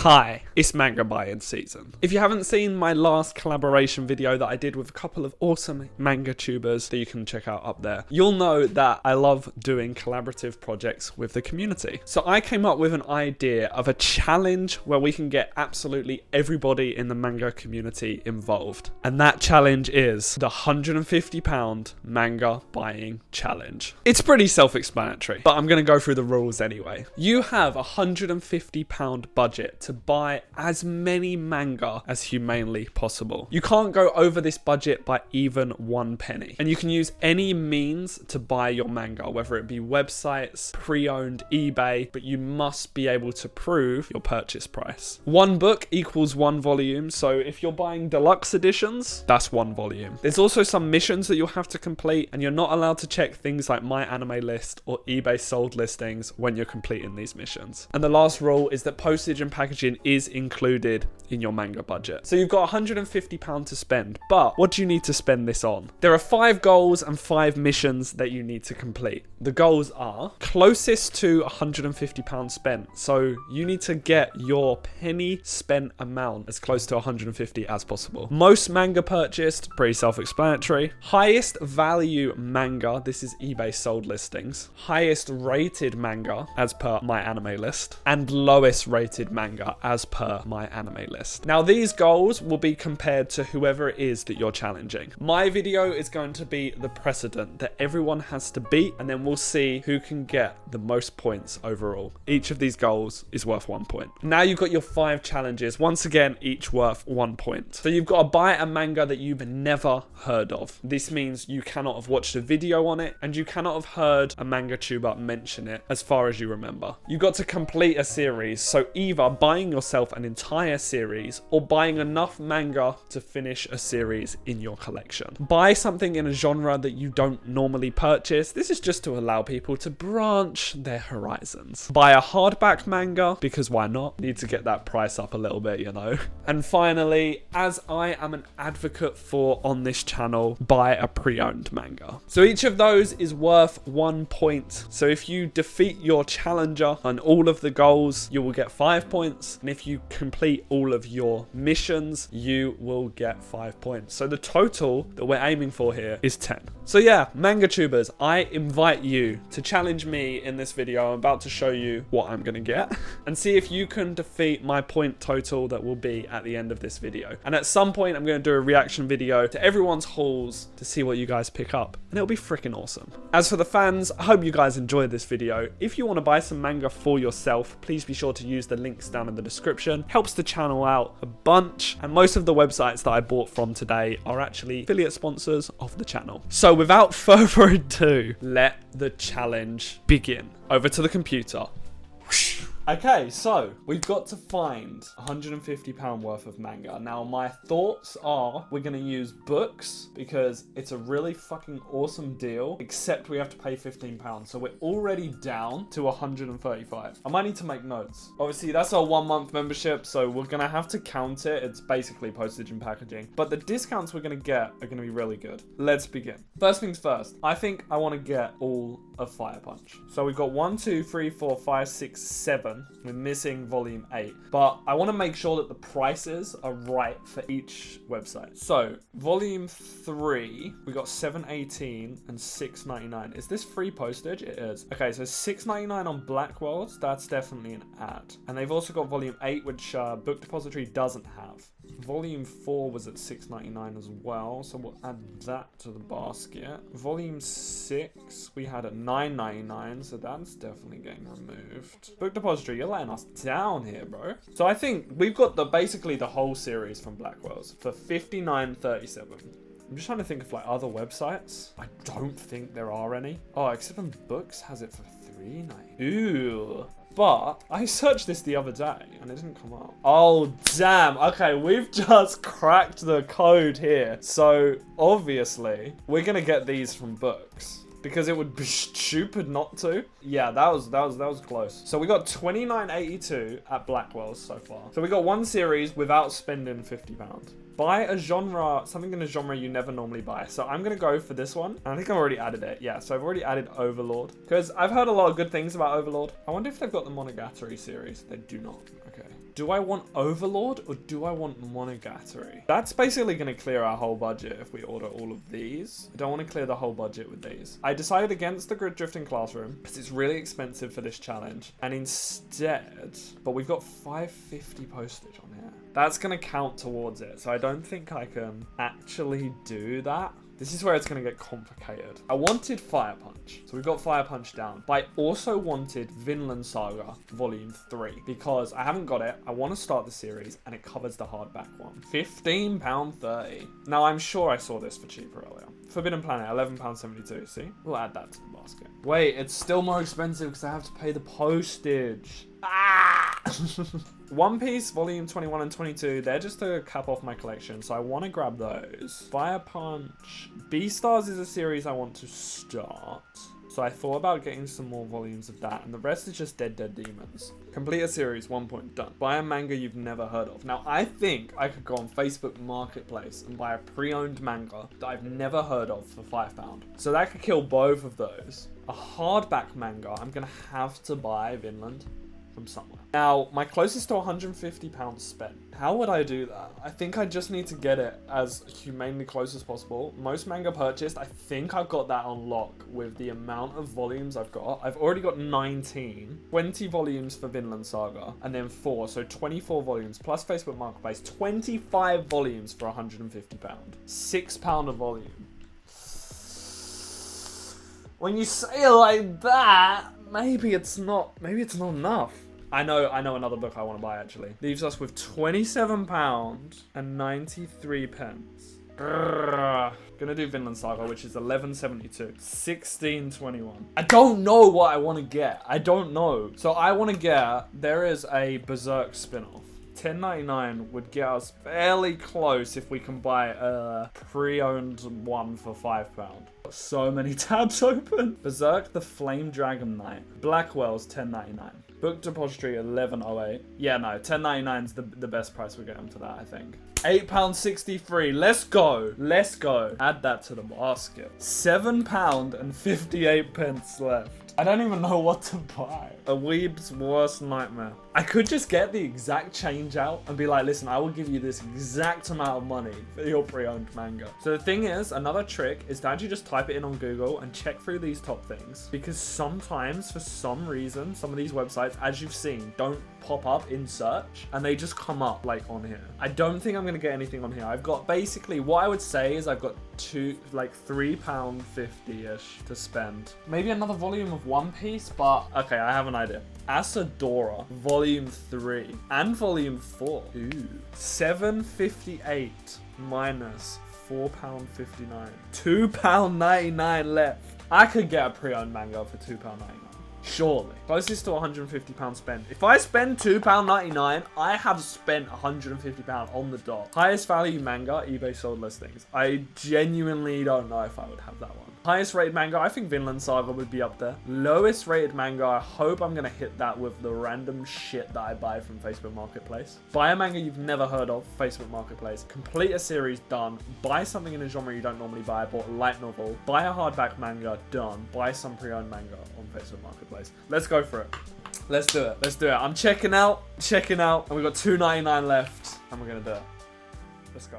Hi, it's Manga Buying season. If you haven't seen my last collaboration video that I did with a couple of awesome manga tubers that you can check out up there, you'll know that I love doing collaborative projects with the community. So I came up with an idea of a challenge where we can get absolutely everybody in the manga community involved. And that challenge is the £150 manga buying challenge. It's pretty self-explanatory, but I'm going to go through the rules anyway. You have a £150 budget to buy as many manga as humanly possible. You can't go over this budget by even 1 penny. And you can use any means to buy your manga, whether it be websites, pre-owned, eBay, but you must be able to prove your purchase price. 1 book equals 1 volume, so if you're buying deluxe editions, that's 1 volume. There's also some missions that you'll have to complete, and you're not allowed to check things like My Anime List or eBay sold listings when you're completing these missions. And the last rule is that postage and packaging is included in your manga budget. So you've got £150 to spend, but what do you need to spend this on? There are 5 goals and 5 missions that you need to complete. The goals are closest to £150 spent. So you need to get your penny spent amount as close to 150 as possible. Most manga purchased, pretty self-explanatory. Highest value manga, this is eBay sold listings. Highest rated manga as per My Anime List, and lowest rated manga as per My Anime List. Now these goals will be compared to whoever it is that you're challenging. My video is going to be the precedent that everyone has to beat, and then we'll see who can get the most points overall. Each of these goals is worth 1 point. Now you've got your 5 challenges, once again each worth 1 point. So you've got to buy a manga that you've never heard of. This means you cannot have watched a video on it, and you cannot have heard a manga tuber mention it as far as you remember. You've got to complete a series, so either buying yourself an entire series or buying enough manga to finish a series in your collection. Buy something in a genre that you don't normally purchase. This is just to allow people to branch their horizons. Buy a hardback manga, because why not? Need to get that price up a little bit, you know. And finally, as I am an advocate for on this channel, buy a pre-owned manga. So each of those is worth 1 point. So if you defeat your challenger on all of the goals, you will get 5 points. And if you complete all of your missions, you will get 5 points. So the total that we're aiming for here is 10. So yeah, manga tubers, I invite you to challenge me in this video. I'm about to show you what I'm going to get and see if you can defeat my point total that will be at the end of this video. And at some point, I'm going to do a reaction video to everyone's hauls to see what you guys pick up. And it'll be freaking awesome. As for the fans, I hope you guys enjoyed this video. If you want to buy some manga for yourself, please be sure to use the links down in the description. Helps the channel out a bunch. And most of the websites that I bought from today are actually affiliate sponsors of the channel. So without further ado, let the challenge begin. Over to the computer. Okay, so we've got to find £150 worth of manga. Now, my thoughts are we're going to use books because it's a really fucking awesome deal, except we have to pay £15. So we're already down to 135. I might need to make notes. Obviously, that's our 1 month membership, so we're going to have to count it. It's basically postage and packaging. But the discounts we're going to get are going to be really good. Let's begin. First things first, I think I want to get all of Fire Punch. So we've got 1, 2, 3, 4, 5, 6, 7. We're missing volume 8, but I want to make sure that the prices are right for each website. So volume 3, we got $7.18 and $6.99. Is this free postage? It is. Okay, so $6.99 on Blackwell's. That's definitely an ad. And they've also got volume 8, which Book Depository doesn't have. Volume 4 was at $6.99 as well, so we'll add that to the basket. Volume 6 we had at $9.99, so that's definitely getting removed. Book Depository, you're letting us down here, bro. So I think we've got basically the whole series from Blackwell's for $59.37. I'm just trying to think of like other websites. I don't think there are any. Oh, except on Books has it for $3.99. Ooh. But I searched this the other day and it didn't come up. Oh, damn. Okay, we've just cracked the code here. So obviously we're going to get these from Books because it would be stupid not to. Yeah, that was close. So we got $29.82 at Blackwell's so far. So we got 1 series without spending £50. Buy a genre, something in a genre you never normally buy. So I'm going to go for this one. I think I've already added it. Yeah, so I've already added Overlord. Because I've heard a lot of good things about Overlord. I wonder if they've got the Monogatari series. They do not. Okay. Do I want Overlord or do I want Monogatari? That's basically going to clear our whole budget if we order all of these. I don't want to clear the whole budget with these. I decided against the Grid Drifting Classroom because it's really expensive for this challenge. And instead, but we've got $5.50 postage on here. That's going to count towards it. So I don't think I can actually do that. This is where it's going to get complicated. I wanted Fire Punch, so we've got Fire Punch down. But I also wanted Vinland Saga Volume 3 because I haven't got it. I want to start the series and it covers the hardback one. £15.30. Now, I'm sure I saw this for cheaper earlier. Forbidden Planet, £11.72. See? We'll add that to the basket. Wait, it's still more expensive because I have to pay the postage. Ah! One Piece Volume 21 and 22, they're just to cap off my collection, so I want to grab those. Fire Punch. Beastars is a series I want to start. So I thought about getting some more volumes of that, and the rest is just Dead Demons. Complete a series, 1 point, done. Buy a manga you've never heard of. Now, I think I could go on Facebook Marketplace and buy a pre-owned manga that I've never heard of for £5. So that could kill both of those. A hardback manga, I'm going to have to buy Vinland from somewhere. Now, my closest to £150 spent. How would I do that? I think I just need to get it as humanely close as possible. Most manga purchased, I think I've got that on lock with the amount of volumes I've got. I've already got 19, 20 volumes for Vinland Saga, and then 4, so 24 volumes, plus Facebook Marketplace, 25 volumes for £150. £6 a volume. When you say it like that, maybe it's not enough. I know another book I want to buy actually. Leaves us with £27 and 93 pence. Gonna do Vinland Saga, which is $11.72. $16.21. I don't know what I want to get. I don't know. So I want to get, there is a Berserk spin-off. $10.99 would get us fairly close if we can buy a pre-owned one for £5. So many tabs open. Berserk the Flame Dragon Knight. Blackwell's $10.99. Book Depository $11.08. Yeah, no, $10.99 is the best price we're getting for that, I think. £8.63. Let's go. Let's go. Add that to the basket. £7 and 58 pence left. I don't even know what to buy. A weeb's worst nightmare. I could just get the exact change out and be like, listen, I will give you this exact amount of money for your pre-owned manga. So the thing is, another trick is to actually just type it in on Google and check through these top things. Because sometimes, for some reason, some of these websites, as you've seen, don't pop up in search and they just come up like on here. I don't think I'm gonna get anything on here. I've got basically, what I would say is I've got £3.50-ish to spend. Maybe another volume of One Piece, but okay, I have an idea. Asadora, Volume 3 and Volume 4. Ooh. $7.58 minus £4.59. £2.99 left. I could get a pre-owned manga for £2.99. Surely. Closest to £150 spent. If I spend £2.99, I have spent £150 on the dot. Highest value manga, eBay sold listings. I genuinely don't know if I would have that one. Highest rated manga, I think Vinland Saga would be up there. Lowest rated manga, I hope I'm going to hit that with the random shit that I buy from Facebook Marketplace. Buy a manga you've never heard of, Facebook Marketplace. Complete a series, done. Buy something in a genre you don't normally buy. I bought a light novel. Buy a hardback manga, done. Buy some pre-owned manga on Facebook Marketplace. Let's go for it. Let's do it. Let's do it. I'm checking out, and we've got $2.99 left, and we're going to do it. Let's go.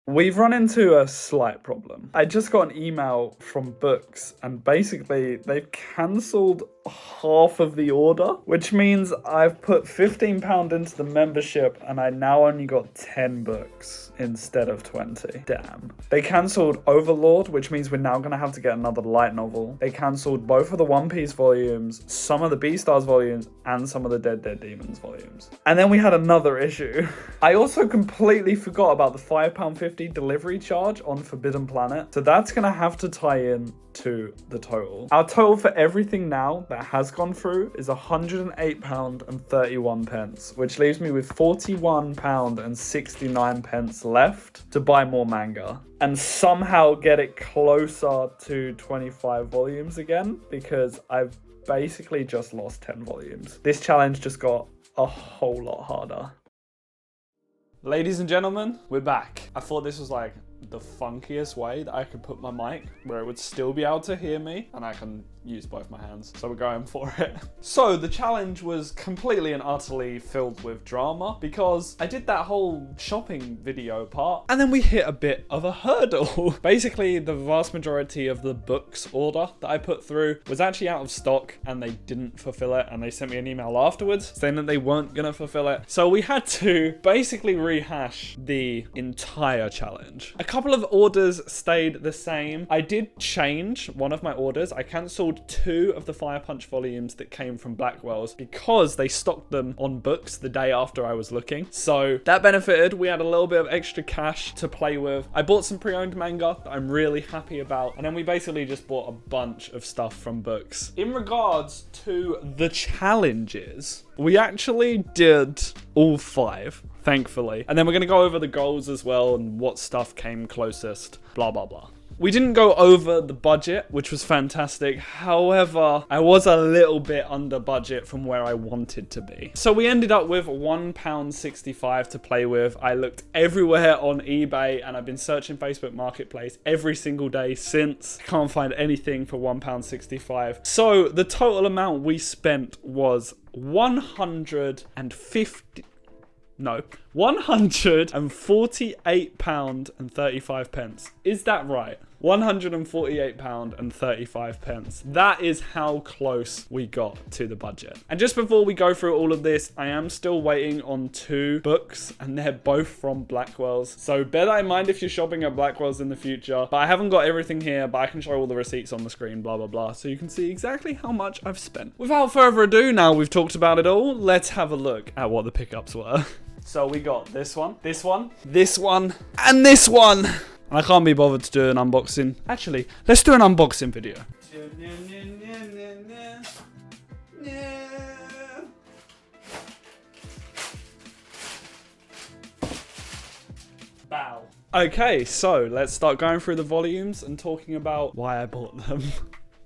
We've run into a slight problem. I just got an email from Books and basically they've cancelled half of the order, which means I've put £15 into the membership and I now only got 10 books instead of 20. Damn. They cancelled Overlord, which means we're now going to have to get another light novel. They cancelled both of the One Piece volumes, some of the Beastars volumes, and some of the Dead Demons volumes. And then we had another issue. I also completely forgot about the £5.50 delivery charge on Forbidden Planet. So that's going to have to tie in to the total. Our total for everything now that has gone through is £108.31, which leaves me with £41.69 left to buy more manga and somehow get it closer to 25 volumes again, because I've basically just lost 10 volumes. This challenge just got a whole lot harder. Ladies and gentlemen, we're back. I thought this was like the funkiest way that I could put my mic where it would still be able to hear me and I can use both my hands. So we're going for it. So the challenge was completely and utterly filled with drama because I did that whole shopping video part and then we hit a bit of a hurdle. Basically, the vast majority of the books order that I put through was actually out of stock and they didn't fulfill it, and they sent me an email afterwards saying that they weren't gonna fulfill it. So we had to basically rehash the entire challenge. A couple of orders stayed the same. I did change one of my orders. I cancelled 2 of the Fire Punch volumes that came from Blackwell's because they stocked them on books the day after I was looking. So that benefited. We had a little bit of extra cash to play with. I bought some pre-owned manga that I'm really happy about. And then we basically just bought a bunch of stuff from books. In regards to the challenges, we actually did all 5. Thankfully. And then we're going to go over the goals as well and what stuff came closest, blah, blah, blah. We didn't go over the budget, which was fantastic. However, I was a little bit under budget from where I wanted to be. So we ended up with £1.65 to play with. I looked everywhere on eBay and I've been searching Facebook Marketplace every single day since. I can't find anything for £1.65. So the total amount we spent was £148.35. Is that right? £148.35. That is how close we got to the budget. And just before we go through all of this, I am still waiting on 2 books and they're both from Blackwell's. So bear that in mind if you're shopping at Blackwell's in the future. But I haven't got everything here, but I can show all the receipts on the screen, blah, blah, blah. So you can see exactly how much I've spent. Without further ado, now we've talked about it all, let's have a look at what the pickups were. So we got this one, this one, this one, and this one. And I can't be bothered to do an unboxing. Actually, let's do an unboxing video. Bow. Okay, so let's start going through the volumes and talking about why I bought them.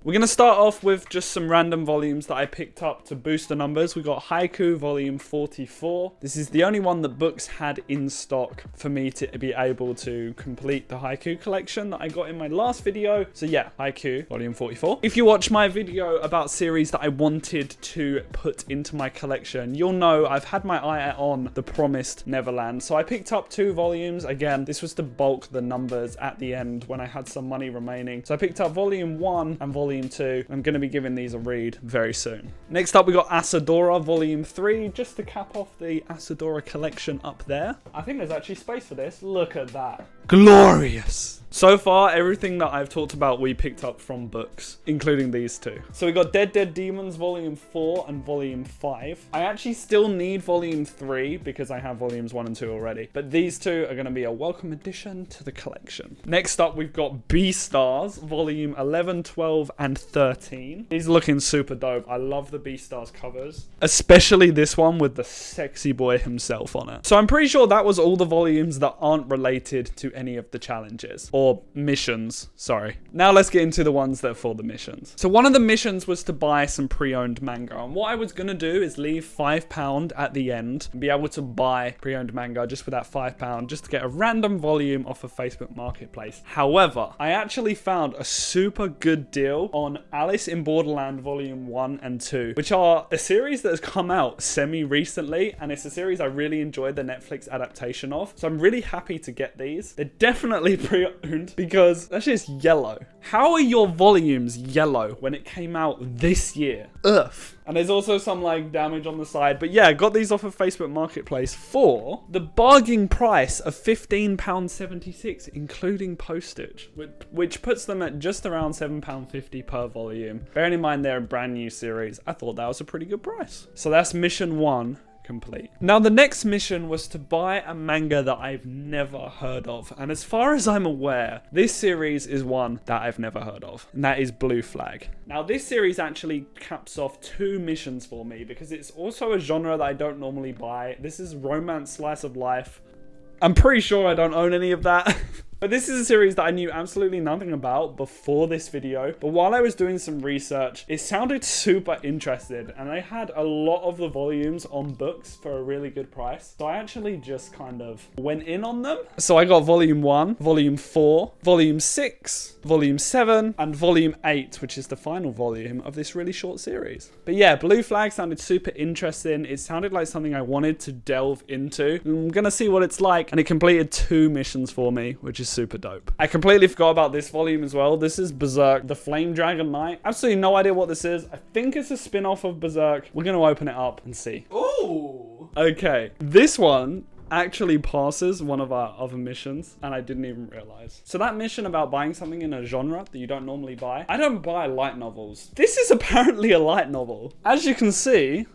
We're going to start off with just some random volumes that I picked up to boost the numbers. We got Haiku volume 44. This is the only one that books had in stock for me to be able to complete the Haiku collection that I got in my last video. So yeah, Haiku volume 44. If you watch my video about series that I wanted to put into my collection, you'll know I've had my eye on The Promised Neverland. So I picked up 2 volumes. Again, this was to bulk the numbers at the end when I had some money remaining. So I picked up volume 1 and volume 2. I'm going to be giving these a read very soon. Next up, we got Asadora volume 3, just to cap off the Asadora collection up there. I think there's actually space for this. Look at that. Glorious. So far, everything that I've talked about, we picked up from books, including these 2. So we got Dead Dead Demons volume 4 and volume 5. I actually still need volume 3 because I have volumes 1 and 2 already. But these 2 are going to be a welcome addition to the collection. Next up, we've got Beastars volume 11, 12, and 13. These are looking super dope. I love the Beastars covers, especially this one with the sexy boy himself on it. So I'm pretty sure that was all the volumes that aren't related to any of the challenges. Or missions, sorry. Now let's get into the ones that are for the missions. So one of the missions was to buy some pre-owned manga. And what I was going to do is leave £5 at the end and be able to buy pre-owned manga just for that £5, just to get a random volume off of Facebook Marketplace. However, I actually found a super good deal on Alice in Borderland volume 1 and 2, which are a series that has come out semi-recently, and it's a series I really enjoyed the Netflix adaptation of. So I'm really happy to get these. They're definitely pre-owned because that's just yellow. How are your volumes yellow when it came out this year? Ugh. And there's also some like damage on the side. But yeah, got these off of Facebook Marketplace for the bargain price of £15.76, including postage, which puts them at just around £7.50 per volume. Bearing in mind they're a brand new series, I thought that was a pretty good price. So that's mission 1. Complete. Now the next mission was to buy a manga that I've never heard of, and as far as I'm aware, this series is one that I've never heard of, and that is Blue Flag. Now this series actually caps off 2 missions for me because it's also a genre that I don't normally buy. This is romance slice of life. I'm pretty sure I don't own any of that. But this is a series that I knew absolutely nothing about before this video. But while I was doing some research, it sounded super interesting. And I had a lot of the volumes on books for a really good price. So I actually just kind of went in on them. So I got volume 1, volume 4, volume 6, volume 7, and volume 8, which is the final volume of this really short series. But yeah, Blue Flag sounded super interesting. It sounded like something I wanted to delve into. I'm gonna see what it's like. And it completed 2 missions for me, which is super dope. I completely forgot about this volume as well. This is Berserk, the Flame Dragon Knight. Absolutely no idea what this is. I think it's a spin-off of Berserk. We're gonna open it up and see. Ooh. Okay, this one actually passes one of our other missions, and I didn't even realize. So that mission about buying something in a genre that you don't normally buy, I don't buy light novels. This is apparently a light novel. As you can see,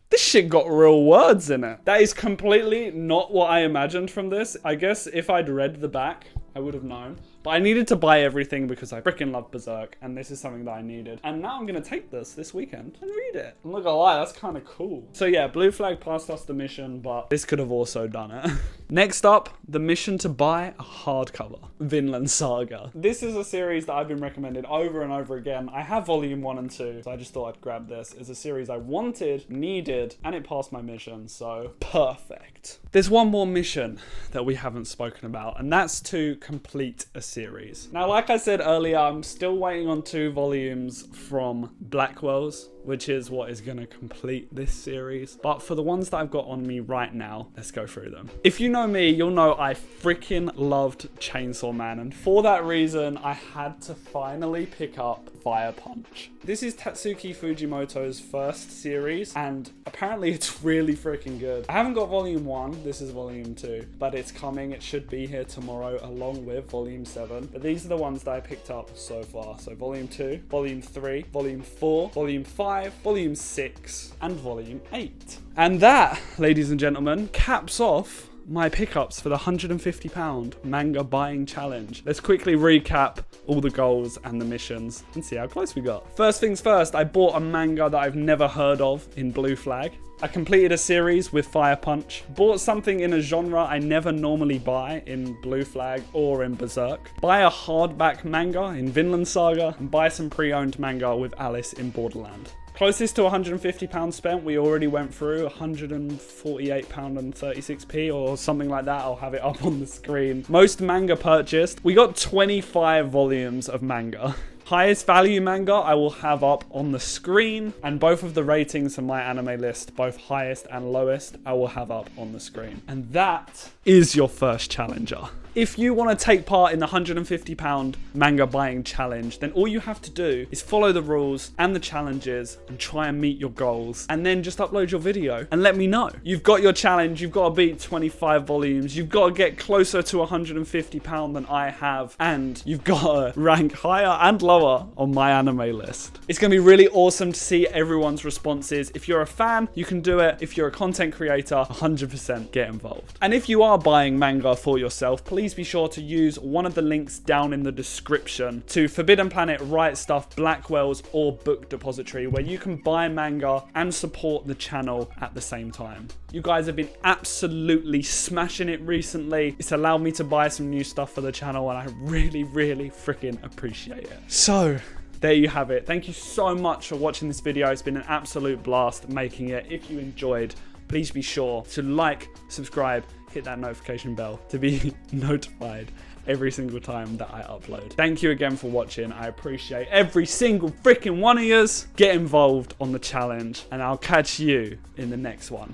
this shit got real words in it. That is completely not what I imagined from this. I guess if I'd read the back, I would have known. But I needed to buy everything because I freaking love Berserk, and this is something that I needed. And now I'm gonna take this weekend and read it. I'm not gonna lie, that's kind of cool. So yeah, Blue Flag passed us the mission, but this could have also done it. Next up, the mission to buy a hardcover, Vinland Saga. This is a series that I've been recommended over and over again. I have volume 1 and 2, so I just thought I'd grab this. It's a series I wanted, needed, and it passed my mission, so perfect. There's one more mission that we haven't spoken about, and that's to complete a series. Now, like I said earlier, I'm still waiting on 2 volumes from Blackwell's, which is what is going to complete this series. But for the ones that I've got on me right now, let's go through them. If you know me, you'll know I freaking loved Chainsaw Man, and for that reason, I had to finally pick up Fire Punch. This is Tatsuki Fujimoto's first series, and apparently it's really freaking good. I haven't got volume 1, this is volume 2, but it's coming. It should be here tomorrow along with volume 7. But these are the ones that I picked up so far. So volume 2, volume 3, volume 4, volume 5, volume 6, and volume 8. And that, ladies and gentlemen, caps off my pickups for the £150 manga buying challenge. Let's quickly recap all the goals and the missions and see how close we got. First things first, I bought a manga that I've never heard of in Blue Flag. I completed a series with Fire Punch, bought something in a genre I never normally buy in Blue Flag or in Berserk, buy a hardback manga in Vinland Saga, and buy some pre-owned manga with Alice in Borderland. Closest to £150 spent, we already went through £148.36 or something like that. I'll have it up on the screen. Most manga purchased. We got 25 volumes of manga. Highest value manga I will have up on the screen, and both of the ratings from my anime list, both highest and lowest, I will have up on the screen. And that is your first challenger. If you want to take part in the £150 manga buying challenge, then all you have to do is follow the rules and the challenges and try and meet your goals, and then just upload your video and let me know. You've got your challenge, you've got to beat 25 volumes, you've got to get closer to £150 than I have, and you've got to rank higher and lower on my anime list. It's going to be really awesome to see everyone's responses. If you're a fan, you can do it. If you're a content creator, 100% get involved. And if you are buying manga for yourself, please be sure to use one of the links down in the description to Forbidden Planet, Right Stuff, Blackwell's, or Book Depository, where you can buy manga and support the channel at the same time. You guys have been absolutely smashing it recently. It's allowed me to buy some new stuff for the channel, and I really, really freaking appreciate it. So there you have it. Thank you so much for watching this video. It's been an absolute blast making it. If you enjoyed, please be sure to like, subscribe, hit that notification bell to be notified every single time that I upload. Thank you again for watching. I appreciate every single freaking one of yous. Get involved on the challenge, and I'll catch you in the next one.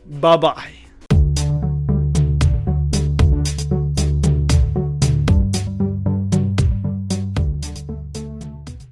Bye-bye.